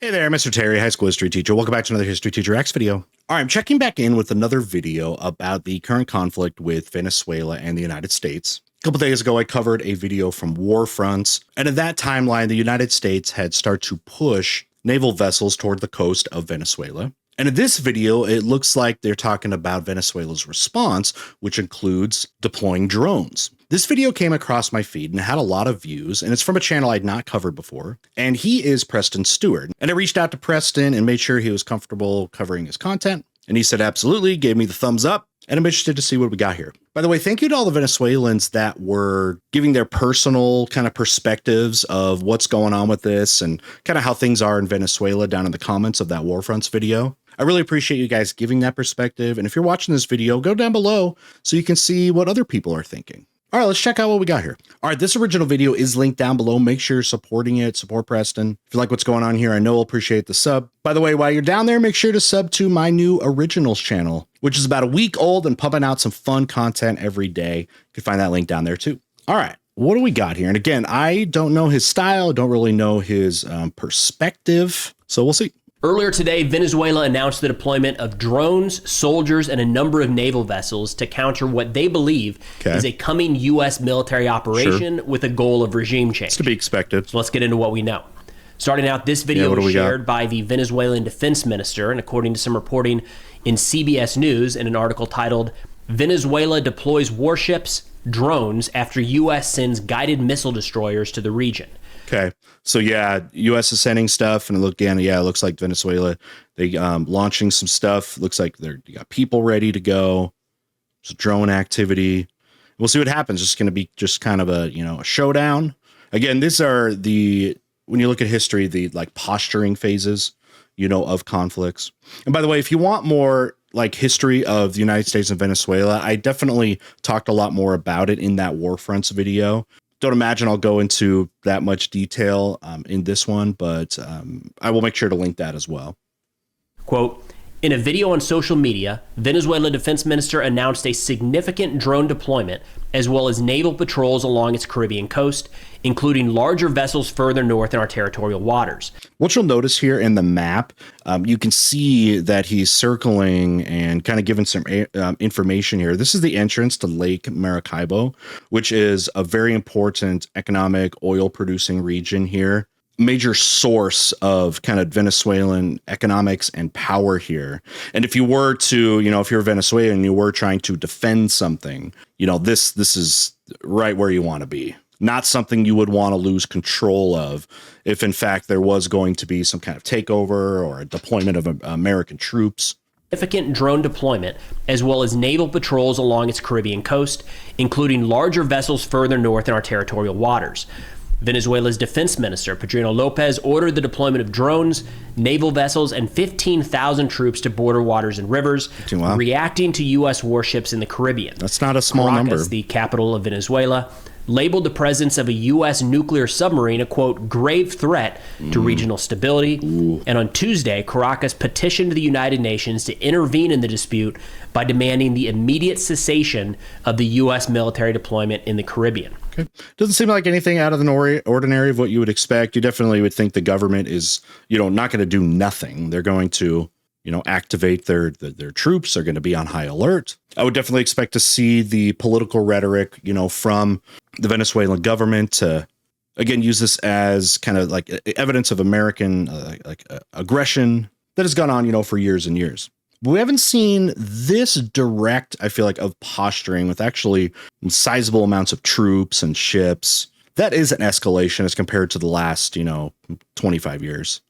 Hey there, Mr. Terry, high school history teacher. Welcome back to another History Teacher X video. All right, I'm checking back in with another video about the current conflict with Venezuela and the United States. A couple days ago, I covered a video from war fronts, and in that timeline, the United States had started to push naval vessels toward the coast of Venezuela. And in this video, it looks like they're talking about Venezuela's response, which includes deploying drones. This video came across my feed and had a lot of views, and it's from a channel I'd not covered before, and he is Preston Stewart. And I reached out to Preston and made sure he was comfortable covering his content, and he said absolutely, gave me the thumbs up, and I'm interested to see what we got here. By the way, thank you to all the Venezuelans that were giving their personal kind of perspectives of what's going on with this and kind of how things are in Venezuela down in the comments of that War Fronts video. I really appreciate you guys giving that perspective, and if you're watching this video, go down below so you can see what other people are thinking. All right, let's check out what we got here. All right, this original video is linked down below. Make sure you're supporting it. Support Preston. If you like what's going on here, I know I'll appreciate the sub. By the way, while you're down there, make sure to sub to my new Originals channel, which is about a week old and pumping out some fun content every day. You can find that link down there too. All right, what do we got here? And again, I don't know his style. Don't really know his perspective. So we'll see. Earlier today, Venezuela announced the deployment of drones, soldiers, and a number of naval vessels to counter what they believe is a coming U.S. military operation with a goal of regime change. It's to be expected. So let's get into what we know. Starting out, this video was shared by the Venezuelan defense minister, and according to some reporting in CBS News in an article titled, "Venezuela deploys warships, drones after U.S. sends guided missile destroyers to the region." Okay. So yeah, U.S. is sending stuff, and it looks like Venezuela, they launching some stuff. Looks like you got people ready to go. There's drone activity. We'll see what happens. It's going to be just kind of a showdown. Again, these are when you look at history, the like posturing phases, of conflicts. And by the way, if you want more like history of the United States and Venezuela, I definitely talked a lot more about it in that War Fronts video. Don't imagine I'll go into that much detail in this one, but I will make sure to link that as well. Quote, in a video on social media, Venezuela Defense Minister announced a significant drone deployment as well as naval patrols along its Caribbean coast, including larger vessels further north in our territorial waters. What you'll notice here in the map, you can see that he's circling and kind of giving some information here. This is the entrance to Lake Maracaibo, which is a very important economic oil producing region here. Major source of kind of Venezuelan economics and power here. And if you were to, if you're Venezuelan and you were trying to defend something, this is right where you want to be. Not something you would want to lose control of if, in fact, there was going to be some kind of takeover or a deployment of American troops. Significant drone deployment, as well as naval patrols along its Caribbean coast, including larger vessels further north in our territorial waters. Venezuela's defense minister, Pedro Lopez, ordered the deployment of drones, naval vessels, and 15,000 troops to border waters and rivers, reacting to U.S. warships in the Caribbean. That's not a small number. Caracas, the capital of Venezuela, labeled the presence of a U.S. nuclear submarine a, quote, grave threat to regional stability. And on Tuesday, Caracas petitioned the United Nations to intervene in the dispute by demanding the immediate cessation of the U.S. military deployment in the Caribbean. Okay. Doesn't seem like anything out of the ordinary of what you would expect. You definitely would think the government is, not going to do nothing. They're going to, activate their troops. They're going to be on high alert. I would definitely expect to see the political rhetoric, from the Venezuelan government to, again, use this as kind of like evidence of American aggression that has gone on, for years and years. We haven't seen this direct, I feel like, of posturing with actually sizable amounts of troops and ships. That is an escalation as compared to the last, 25 years.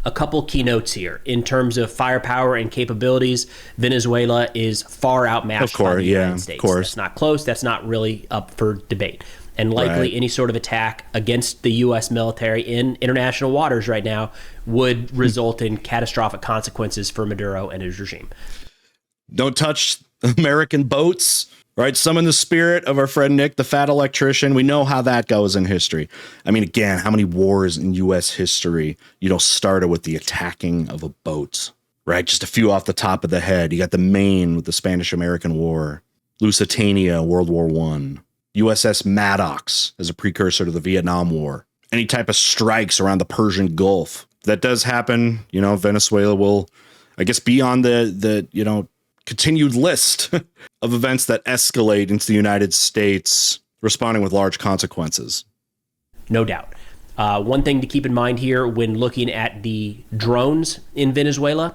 A couple keynotes here. In terms of firepower and capabilities, Venezuela is far outmatched by the United States. Of course. That's not close. That's not really up for debate. And likely any sort of attack against the U.S. military in international waters right now would result in catastrophic consequences for Maduro and his regime. Don't touch American boats, right? Summon the spirit of our friend Nick, the fat electrician. We know how that goes in history. I mean, again, how many wars in U.S. history, started with the attacking of a boat, right? Just a few off the top of the head. You got the Maine with the Spanish-American War, Lusitania, World War I. USS Maddox as a precursor to the Vietnam War. Any type of strikes around the Persian Gulf, that does happen, Venezuela will, I guess, be on the continued list of events that escalate into the United States, responding with large consequences. No doubt. One thing to keep in mind here when looking at the drones in Venezuela,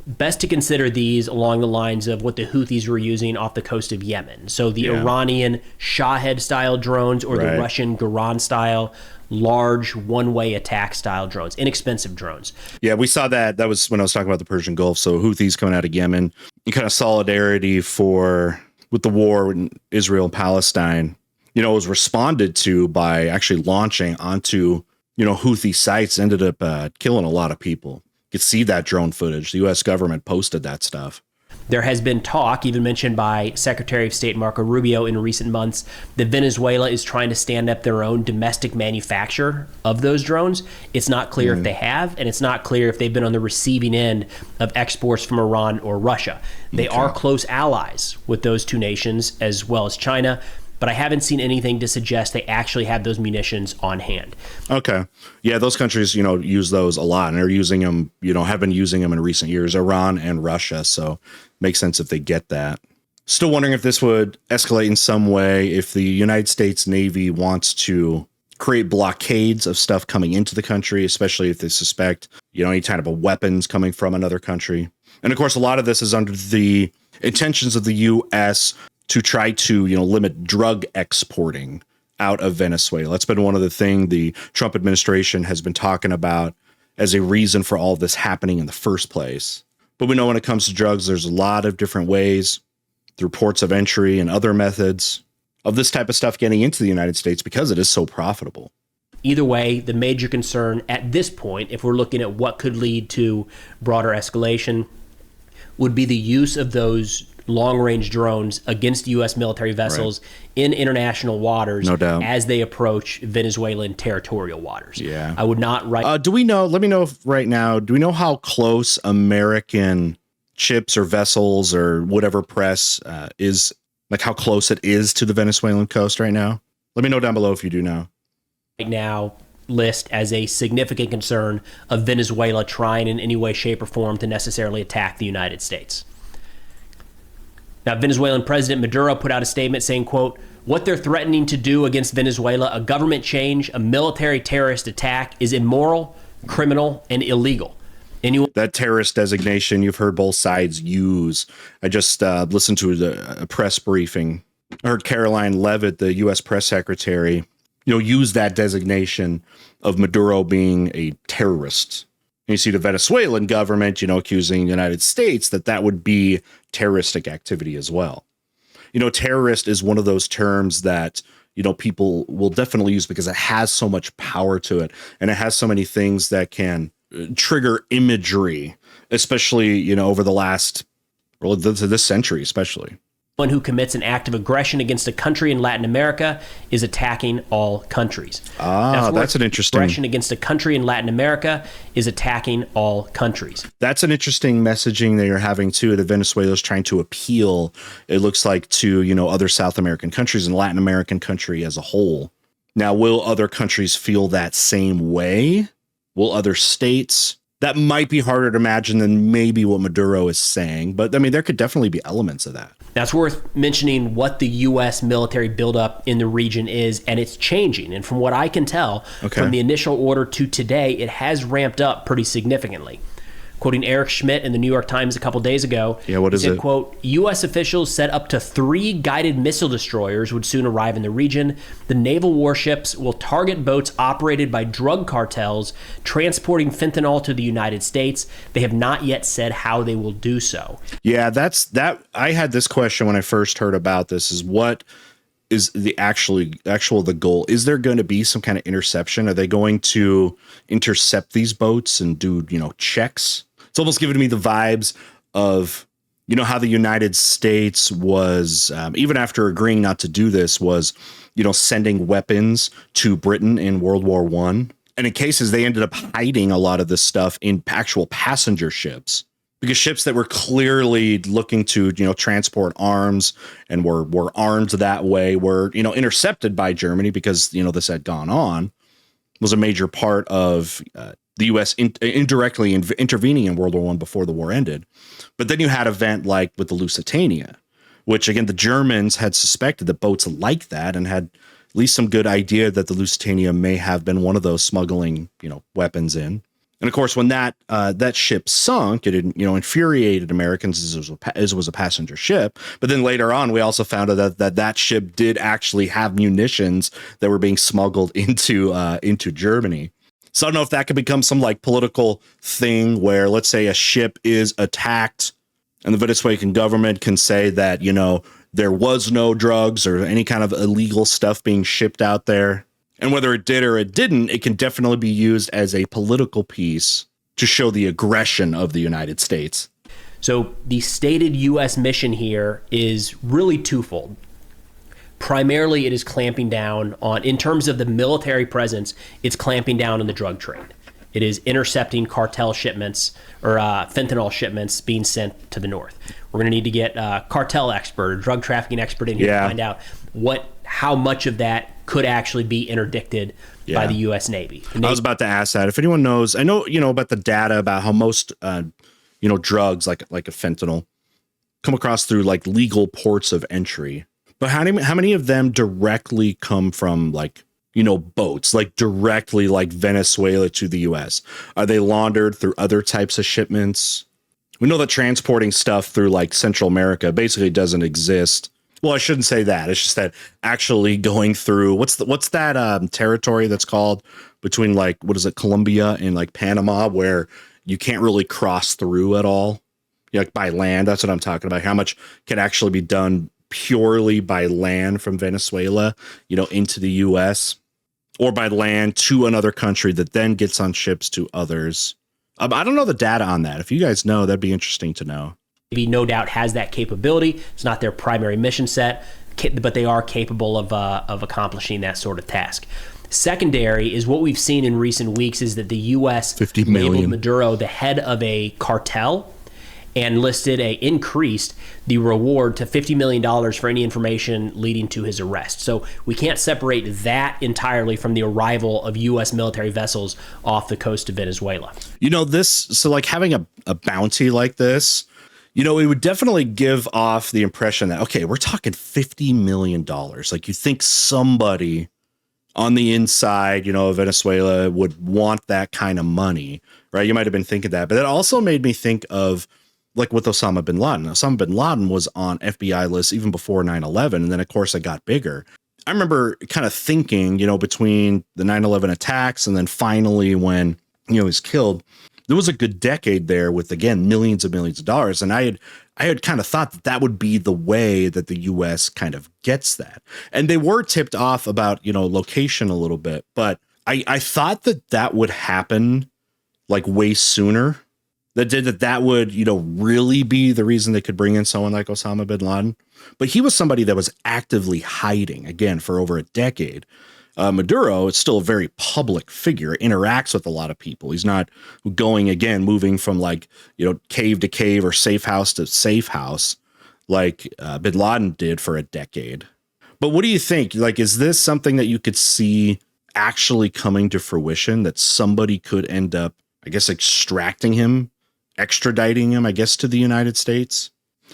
best to consider these along the lines of what the Houthis were using off the coast of Yemen. So the Iranian Shahed-style drones or the Russian Garan-style large one-way attack style drones, inexpensive drones. Yeah, we saw that. That was when I was talking about the Persian Gulf. So Houthis coming out of Yemen, in kind of solidarity with the war in Israel and Palestine, it was responded to by actually launching onto, Houthi sites, ended up killing a lot of people. You could see that drone footage. The U.S. government posted that stuff. There has been talk, even mentioned by Secretary of State Marco Rubio in recent months, that Venezuela is trying to stand up their own domestic manufacture of those drones. It's not clear if they have, and it's not clear if they've been on the receiving end of exports from Iran or Russia. They are close allies with those two nations as well as China, but I haven't seen anything to suggest they actually have those munitions on hand. Okay. Yeah, those countries, use those a lot, and are using them, have been using them in recent years, Iran and Russia. So makes sense if they get that. Still wondering if this would escalate in some way, if the United States Navy wants to create blockades of stuff coming into the country, especially if they suspect, any kind of a weapons coming from another country. And of course, a lot of this is under the intentions of the U.S. to try to, limit drug exporting out of Venezuela. That's been one of the things the Trump administration has been talking about as a reason for all of this happening in the first place. But we know when it comes to drugs, there's a lot of different ways through ports of entry and other methods of this type of stuff getting into the United States because it is so profitable. Either way, the major concern at this point, if we're looking at what could lead to broader escalation, would be the use of those long-range drones against U.S. military vessels in international waters, no doubt, as they approach Venezuelan territorial waters. Yeah. I would not write... do we know, let me know if right now, do we know how close American ships or vessels or whatever press is, like how close it is to the Venezuelan coast right now? Let me know down below if you do know. Right now, list as a significant concern of Venezuela trying in any way, shape, or form to necessarily attack the United States. Now, Venezuelan President Maduro put out a statement saying, quote, "What they're threatening to do against Venezuela, a government change, a military terrorist attack, is immoral, criminal, and illegal." That terrorist designation you've heard both sides use. I just listened to a press briefing. I heard Caroline Leavitt, the U.S. press secretary, use that designation of Maduro being a terrorist. And you see the Venezuelan government, accusing the United States that would be terroristic activity as well. Terrorist is one of those terms that, people will definitely use because it has so much power to it. And it has so many things that can trigger imagery, especially, over the last, this century, especially. One who commits an act of aggression against a country in Latin America is attacking all countries. That's an interesting... Aggression against a country in Latin America is attacking all countries. That's an interesting messaging that you're having, too, that Venezuela is trying to appeal, it looks like, to, other South American countries and Latin American country as a whole. Now, will other countries feel that same way? Will other states? That might be harder to imagine than maybe what Maduro is saying. But, there could definitely be elements of that. Now, it's worth mentioning what the U.S. military buildup in the region is, and it's changing. And from what I can tell, from the initial order to today, it has ramped up pretty significantly. Quoting Eric Schmidt in the New York Times a couple days ago, what is he said, it? Quote, "U.S. officials said up to 3 guided missile destroyers would soon arrive in the region. The naval warships will target boats operated by drug cartels transporting fentanyl to the United States. They have not yet said how they will do so." Yeah, I had this question when I first heard about this, is what is the the goal? Is there going to be some kind of interception? Are they going to intercept these boats and do, checks? It's almost giving me the vibes of, how the United States was, even after agreeing not to do this, was, sending weapons to Britain in World War I. And in cases, they ended up hiding a lot of this stuff in actual passenger ships, because ships that were clearly looking to, transport arms and were armed that way were, intercepted by Germany because, this had gone on, was a major part of the U.S. indirectly intervening in World War I before the war ended. But then you had an event like with the Lusitania, which again, the Germans had suspected that boats like that and had at least some good idea that the Lusitania may have been one of those smuggling, weapons in. And of course, when that ship sunk, it infuriated Americans as it was a passenger ship. But then later on, we also found out that ship did actually have munitions that were being smuggled into Germany. So I don't know if that could become some like political thing where, let's say, a ship is attacked, and the Venezuelan government can say that there was no drugs or any kind of illegal stuff being shipped out there. And whether it did or it didn't, it can definitely be used as a political piece to show the aggression of the United States. So the stated U.S. mission here is really twofold. Primarily, it is clamping down on, in terms of the military presence, it's clamping down on the drug trade. It is intercepting cartel shipments or fentanyl shipments being sent to the north. We're going to need to get a cartel expert or drug trafficking expert in here to find out how much of that could actually be interdicted by the U.S. Navy. I was about to ask that. If anyone knows, I know, about the data about how most, drugs like a fentanyl come across through like legal ports of entry. But how many of them directly come from boats, like directly like Venezuela to the U.S.? Are they laundered through other types of shipments? We know that transporting stuff through like Central America basically doesn't exist. Well, I shouldn't say that. It's just that actually going through what's that territory that's called between Colombia and like Panama, where you can't really cross through at all, like by land. That's what I'm talking about. How much can actually be done purely by land from Venezuela, into the U.S. or by land to another country that then gets on ships to others. I don't know the data on that. If you guys know, that'd be interesting to know. Navy no doubt has that capability. It's not their primary mission set, but they are capable of accomplishing that sort of task. Secondary is what we've seen in recent weeks is that the U.S. labeled Maduro the head of a cartel and increased the reward to $50 million for any information leading to his arrest. So we can't separate that entirely from the arrival of U.S. military vessels off the coast of Venezuela. Having a bounty like this, it would definitely give off the impression that, okay, we're talking $50 million. Like, you think somebody on the inside, Venezuela would want that kind of money, right? You might have been thinking that, but it also made me think of like with Osama bin Laden. Osama bin Laden was on FBI lists even before 9/11. And then of course it got bigger. I remember kind of thinking, between the 9/11 attacks and then finally when, he was killed, there was a good decade there with, again, millions of dollars. And I had kind of thought that would be the way that the U.S. kind of gets that. And they were tipped off about, location a little bit. But I thought that would happen like way sooner. That would, really be the reason they could bring in someone like Osama bin Laden. But he was somebody that was actively hiding, again, for over a decade. Maduro is still a very public figure, interacts with a lot of people. He's not moving from cave to cave or safe house to safe house like bin Laden did for a decade. But what do you think? Is this something that you could see actually coming to fruition, that somebody could end up, extracting him, extraditing him, to the United States?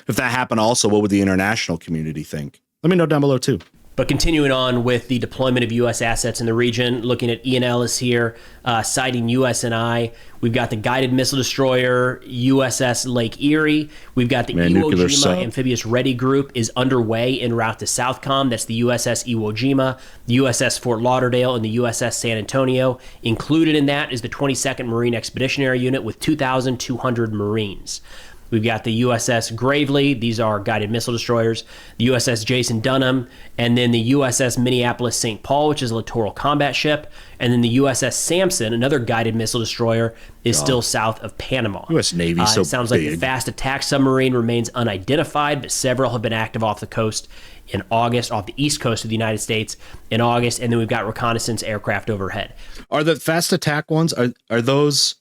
If that happened also, what would the international community think? Let me know down below too. But continuing on with the deployment of U.S. assets in the region, looking at Ian Ellis here, citing USNI. We've got the guided missile destroyer USS Lake Erie. We've got the Iwo Jima Amphibious Ready Group is underway en route to Southcom. That's the USS Iwo Jima, the USS Fort Lauderdale, and the USS San Antonio. Included in that is the 22nd Marine Expeditionary Unit with 2,200 Marines. We've got the USS Gravely. These are guided missile destroyers. The USS Jason Dunham. And then the USS Minneapolis St. Paul, which is a littoral combat ship. And then the USS Sampson, another guided missile destroyer, is still south of Panama. U.S. Navy so it sounds big. like the fast attack submarine remains unidentified, but several have been active off the coast in August, off the east coast of the United States in August. And then we've got reconnaissance aircraft overhead. Are the fast attack ones, are those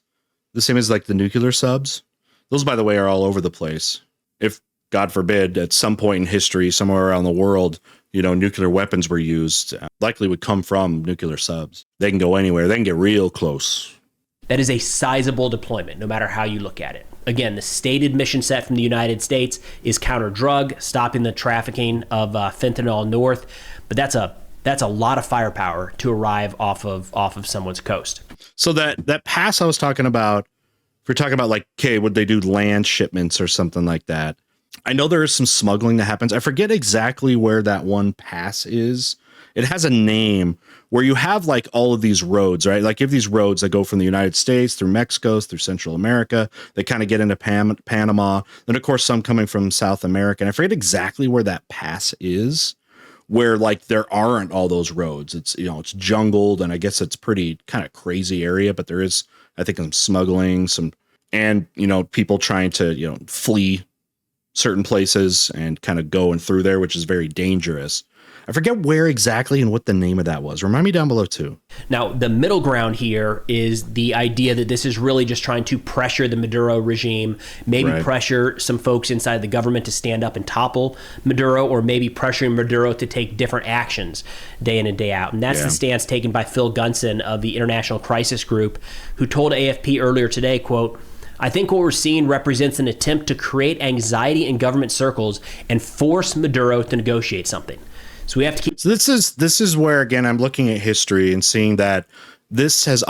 the same as the nuclear subs? Those, by the way, are all over the place. If, God forbid, at some point in history, somewhere around the world, nuclear weapons were used, likely would come from nuclear subs. They can go anywhere. They can get real close. That is a sizable deployment, no matter how you look at it. Again, the stated mission set from the United States is counter drug, stopping the trafficking of fentanyl north, but that's a lot of firepower to arrive off of someone's coast. So that pass I was talking about, if we're talking about like, okay, would they do land shipments or something like that? I know there is some smuggling that happens. I forget exactly where that one pass is. It has a name where you have like all of these roads, right? Like you have these roads that go from the United States through Mexico, through Central America. They kind of get into Panama. Then, of course, some coming from South America. And I forget exactly where that pass is, where like there aren't all those roads. It's, you know, it's jungled, and I guess it's pretty kind of crazy area, but there is, I think, some smuggling, and, you know, people trying to, you know, flee certain places and kind of going through there, which is very dangerous. I forget where exactly and what the name of that was. Remind me down below too. Now, the middle ground here is the idea that this is really just trying to pressure the Maduro regime, maybe pressure some folks inside the government to stand up and topple Maduro, or maybe pressuring Maduro to take different actions day in and day out. And that's the stance taken by Phil Gunson of the International Crisis Group, who told AFP earlier today, quote, "I think what we're seeing represents an attempt to create anxiety in government circles and force Maduro to negotiate something. So we have to keep." So this is where, again, I'm looking at history and seeing that this has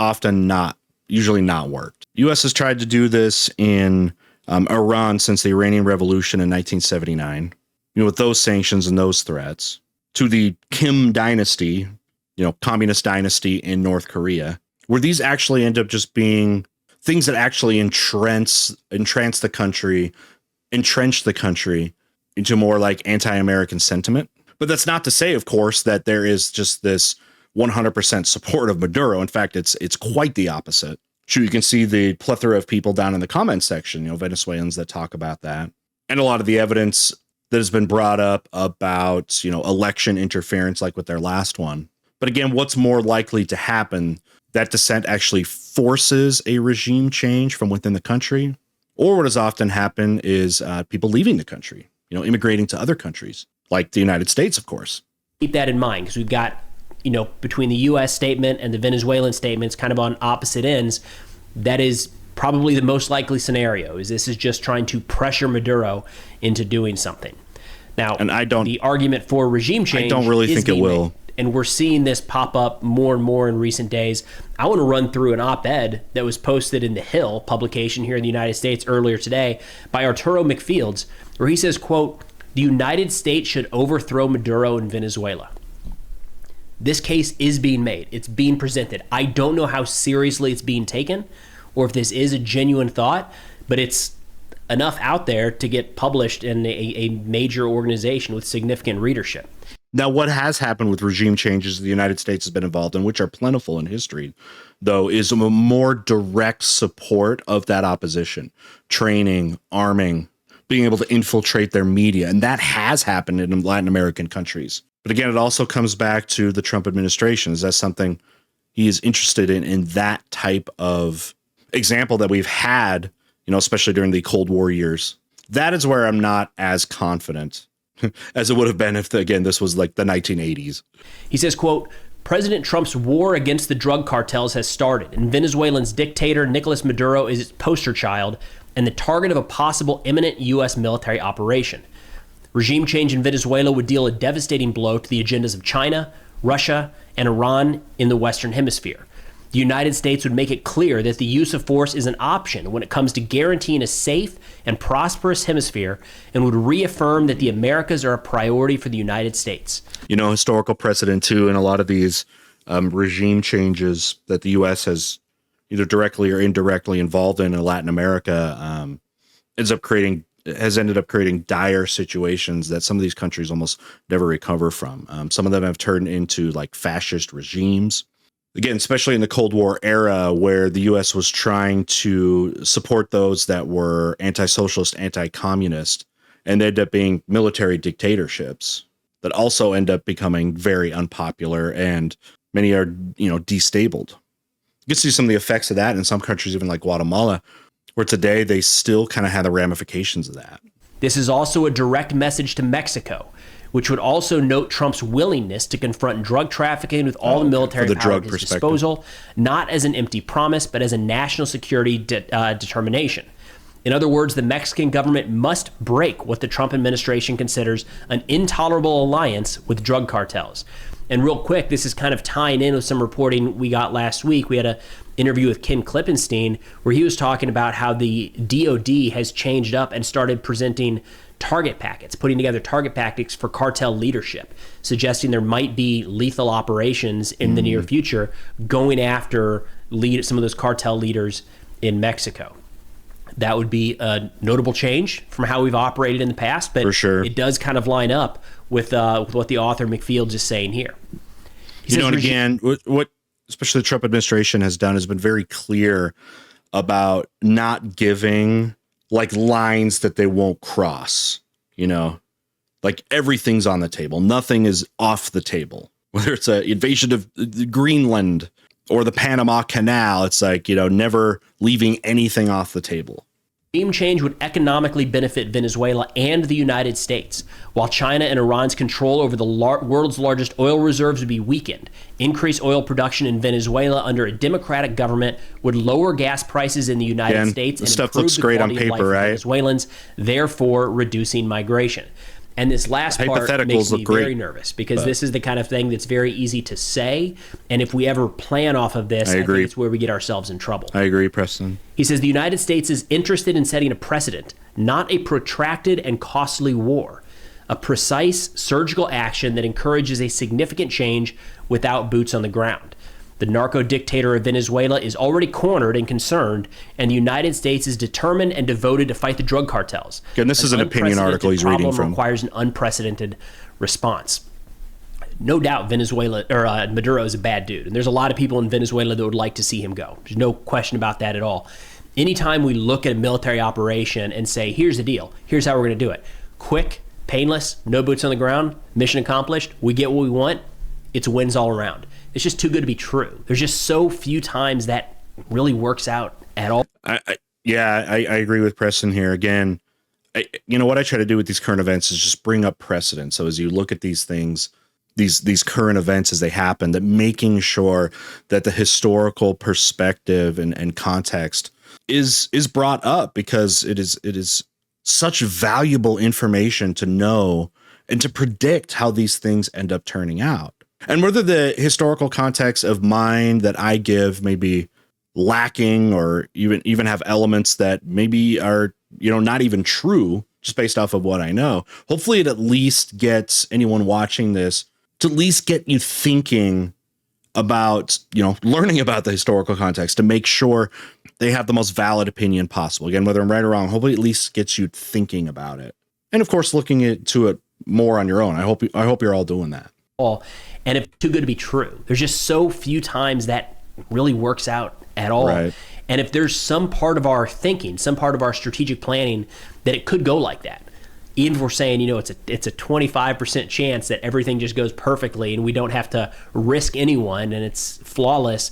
usually not worked. U.S. has tried to do this in Iran since the Iranian Revolution in 1979, you know, with those sanctions and those threats, to the Kim dynasty, you know, communist dynasty in North Korea, where these actually end up just being things that actually entrench the country into more like anti-American sentiment. But that's not to say, of course, that there is just this 100% support of Maduro. In fact, it's quite the opposite. Sure, you can see the plethora of people down in the comments section, you know, Venezuelans that talk about that, and a lot of the evidence that has been brought up about, you know, election interference, like with their last one. But again, what's more likely to happen? That dissent actually forces a regime change from within the country, or what has often happened is people leaving the country, you know, immigrating to other countries, like the United States, of course. Keep that in mind, because we've got, you know, between the U.S. statement and the Venezuelan statements kind of on opposite ends. That is probably the most likely scenario, is this is just trying to pressure Maduro into doing something. Now, and the argument for regime change, I don't really think it will. And we're seeing this pop up more and more in recent days. I want to run through an op-ed that was posted in The Hill publication here in the United States earlier today by Arturo McFields, where he says, quote, "The United States should overthrow Maduro in Venezuela." This case is being made. It's being presented. I don't know how seriously it's being taken or if this is a genuine thought, but it's enough out there to get published in a major organization with significant readership. Now, what has happened with regime changes the United States has been involved in, which are plentiful in history, though, is a more direct support of that opposition, training, arming, being able to infiltrate their media. And that has happened in Latin American countries. But again, it also comes back to the Trump administration. Is that something he is interested in that type of example that we've had, you know, especially during the Cold War years? That is where I'm not as confident as it would have been if, again, this was like the 1980s. He says, quote, "President Trump's war against the drug cartels has started, and Venezuelan's dictator Nicolas Maduro is its poster child and the target of a possible imminent U.S. military operation. Regime change in Venezuela would deal a devastating blow to the agendas of China, Russia, and Iran in the Western Hemisphere. The United States would make it clear that the use of force is an option when it comes to guaranteeing a safe and prosperous hemisphere, and would reaffirm that the Americas are a priority for the United States." You know, historical precedent, too, in a lot of these regime changes that the U.S. has either directly or indirectly involved in Latin America has ended up creating dire situations that some of these countries almost never recover from. Some of them have turned into like fascist regimes. Again, especially in the Cold War era, where the U.S. was trying to support those that were anti-socialist, anti-communist, and they end up being military dictatorships that also end up becoming very unpopular, and many are, you know, destabled. You can see some of the effects of that in some countries, even like Guatemala, where today they still kind of have the ramifications of that. This is also a direct message to Mexico, which would also note Trump's willingness to confront drug trafficking with all the military power at his disposal, not as an empty promise, but as a national security determination. In other words, the Mexican government must break what the Trump administration considers an intolerable alliance with drug cartels. And real quick, this is kind of tying in with some reporting we got last week. We had an interview with Ken Klippenstein where he was talking about how the DOD has changed up and started presenting target packets, putting together target packets for cartel leadership, suggesting there might be lethal operations in the near future going after some of those cartel leaders in Mexico. That would be a notable change from how we've operated in the past, but for sure, it does kind of line up with what the author McField's is saying here. And again, what especially the Trump administration has done has been very clear about not giving like lines that they won't cross, like everything's on the table. Nothing is off the table, whether it's an invasion of Greenland or the Panama Canal. It's like, never leaving anything off the table. Regime change would economically benefit Venezuela and the United States, while China and Iran's control over the world's largest oil reserves would be weakened. Increased oil production in Venezuela under a democratic government would lower gas prices in the United States and stuff improve looks the great on quality of life paper, of right? Venezuelans, therefore reducing migration. And this last part makes me very nervous because this is the kind of thing that's very easy to say. And if we ever plan off of this, I think it's where we get ourselves in trouble. I agree, Preston. He says the United States is interested in setting a precedent, not a protracted and costly war, a precise surgical action that encourages a significant change without boots on the ground. The narco dictator of Venezuela is already cornered and concerned, and the United States is determined and devoted to fight the drug cartels. And this is an opinion article he's reading from. Requires an unprecedented response. No doubt Maduro is a bad dude, and there's a lot of people in Venezuela that would like to see him go. There's no question about that at all. Anytime we look at a military operation and say, here's the deal, here's how we're going to do it. Quick, painless, no boots on the ground, mission accomplished, we get what we want, it's wins all around. It's just too good to be true. There's just so few times that really works out at all. I agree with Preston here. Again, what I try to do with these current events is just bring up precedent. So as you look at these things, these current events as they happen, that making sure that the historical perspective and context is brought up, because it is such valuable information to know and to predict how these things end up turning out. And whether the historical context of mine that I give may be lacking or even have elements that maybe are, not even true, just based off of what I know, hopefully it at least gets anyone watching this to at least get you thinking about, learning about the historical context to make sure they have the most valid opinion possible. Again, whether I'm right or wrong, hopefully at least gets you thinking about it. And of course, looking into it more on your own. I hope you're all doing that. And if too good to be true, there's just so few times that really works out at all. Right. And if there's some part of our thinking, some part of our strategic planning that it could go like that, even if we're saying, it's a 25% chance that everything just goes perfectly and we don't have to risk anyone and it's flawless,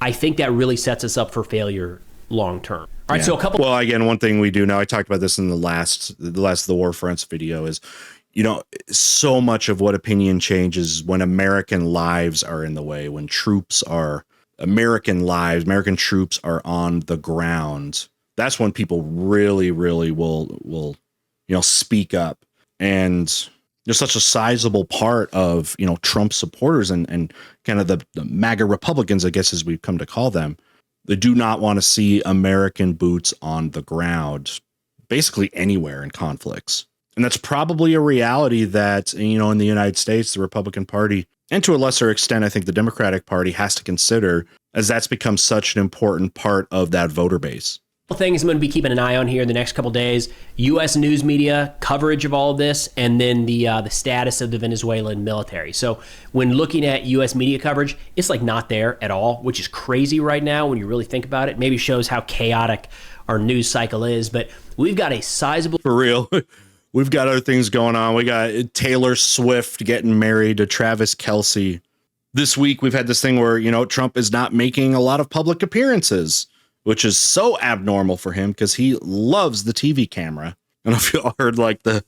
I think that really sets us up for failure long term. All right, so Well, again, one thing we do now, I talked about this in the last of the War Fronts video, is so much of what opinion changes when American lives are in the way, when American troops are on the ground. That's when people really, really will speak up. And there's such a sizable part of, Trump supporters and kind of the MAGA Republicans, I guess, as we've come to call them. They do not want to see American boots on the ground, basically anywhere in conflicts. And that's probably a reality that, in the United States, the Republican Party, and to a lesser extent, I think the Democratic Party, has to consider, as that's become such an important part of that voter base. Things I'm going to be keeping an eye on here in the next couple of days: U.S. news media coverage of all of this, and then the status of the Venezuelan military. So when looking at U.S. media coverage, it's like not there at all, which is crazy right now when you really think about it. Maybe shows how chaotic our news cycle is, but we've got a sizable... For real. We've got other things going on. We got Taylor Swift getting married to Travis Kelce. This week, we've had this thing where, Trump is not making a lot of public appearances, which is so abnormal for him because he loves the TV camera. And if you all heard like the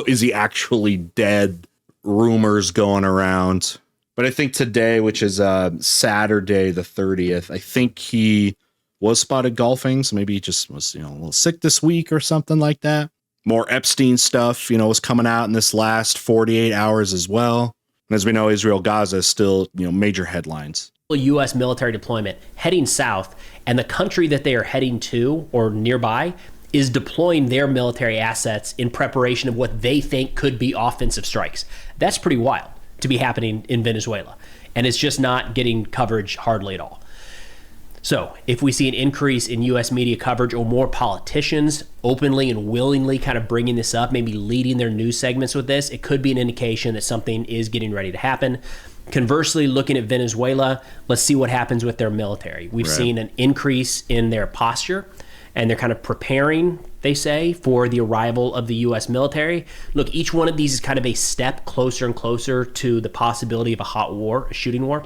is he actually dead? Rumors going around. But I think today, which is Saturday the 30th, I think he was spotted golfing. So maybe he just was, a little sick this week or something like that. More Epstein stuff, was coming out in this last 48 hours as well. And as we know, Israel-Gaza is still, major headlines. U.S. military deployment heading south, and the country that they are heading to or nearby is deploying their military assets in preparation of what they think could be offensive strikes. That's pretty wild to be happening in Venezuela. And it's just not getting coverage hardly at all. So if we see an increase in U.S. media coverage or more politicians openly and willingly kind of bringing this up, maybe leading their news segments with this, it could be an indication that something is getting ready to happen. Conversely, looking at Venezuela, let's see what happens with their military. We've seen an increase in their posture, and they're kind of preparing, they say, for the arrival of the U.S. military. Look, each one of these is kind of a step closer and closer to the possibility of a hot war, a shooting war.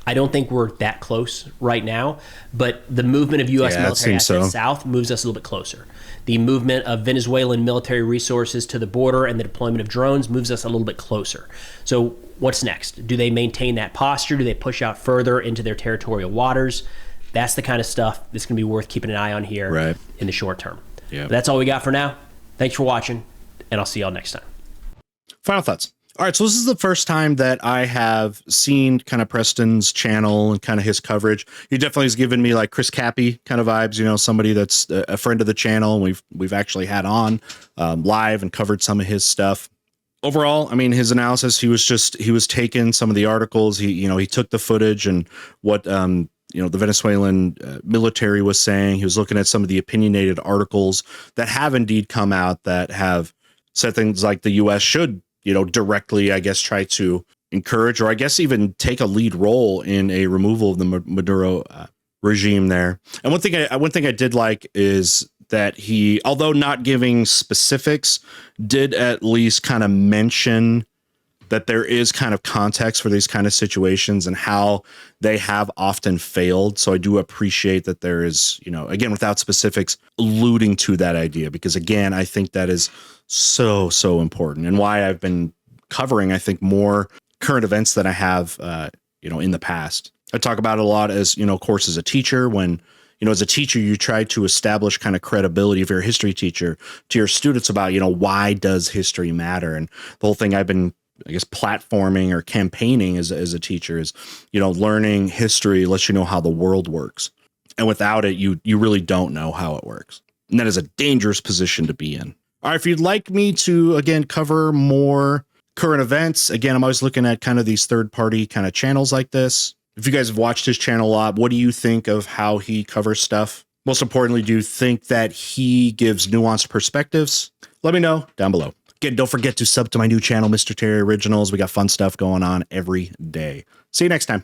I don't think we're that close right now, but the movement of U.S. military assets south moves us a little bit closer. The movement of Venezuelan military resources to the border and the deployment of drones moves us a little bit closer. So what's next? Do they maintain that posture? Do they push out further into their territorial waters? That's the kind of stuff that's going to be worth keeping an eye on here in the short term. Yeah. But that's all we got for now. Thanks for watching, and I'll see y'all next time. Final thoughts. All right, so this is the first time that I have seen kind of Preston's channel and kind of his coverage. He definitely has given me like Chris Cappy kind of vibes, somebody that's a friend of the channel. We've actually had on live and covered some of his stuff. Overall, I mean, his analysis, he was taking some of the articles. He took the footage and what the Venezuelan military was saying. He was looking at some of the opinionated articles that have indeed come out that have said things like the U.S. should directly, I guess, try to encourage, or I guess even take a lead role in a removal of the Maduro regime there. And one thing I did like is that he, although not giving specifics, did at least kind of mention that there is kind of context for these kind of situations and how they have often failed. So I do appreciate that there is, again, without specifics, alluding to that idea, because again, I think that is so important, and why I've been covering, I think, more current events than I have, in the past. I talk about it a lot as, of course, as a teacher, when, as a teacher, you try to establish kind of credibility if you're a history teacher to your students about, why does history matter? And the whole thing I've been, I guess, platforming or campaigning as a teacher is, learning history lets you know how the world works. And without it, you really don't know how it works. And that is a dangerous position to be in. All right, if you'd like me to, again, cover more current events, again, I'm always looking at kind of these third-party kind of channels like this. If you guys have watched his channel a lot, what do you think of how he covers stuff? Most importantly, do you think that he gives nuanced perspectives? Let me know down below. Again, don't forget to sub to my new channel, Mr. Terry Originals. We got fun stuff going on every day. See you next time.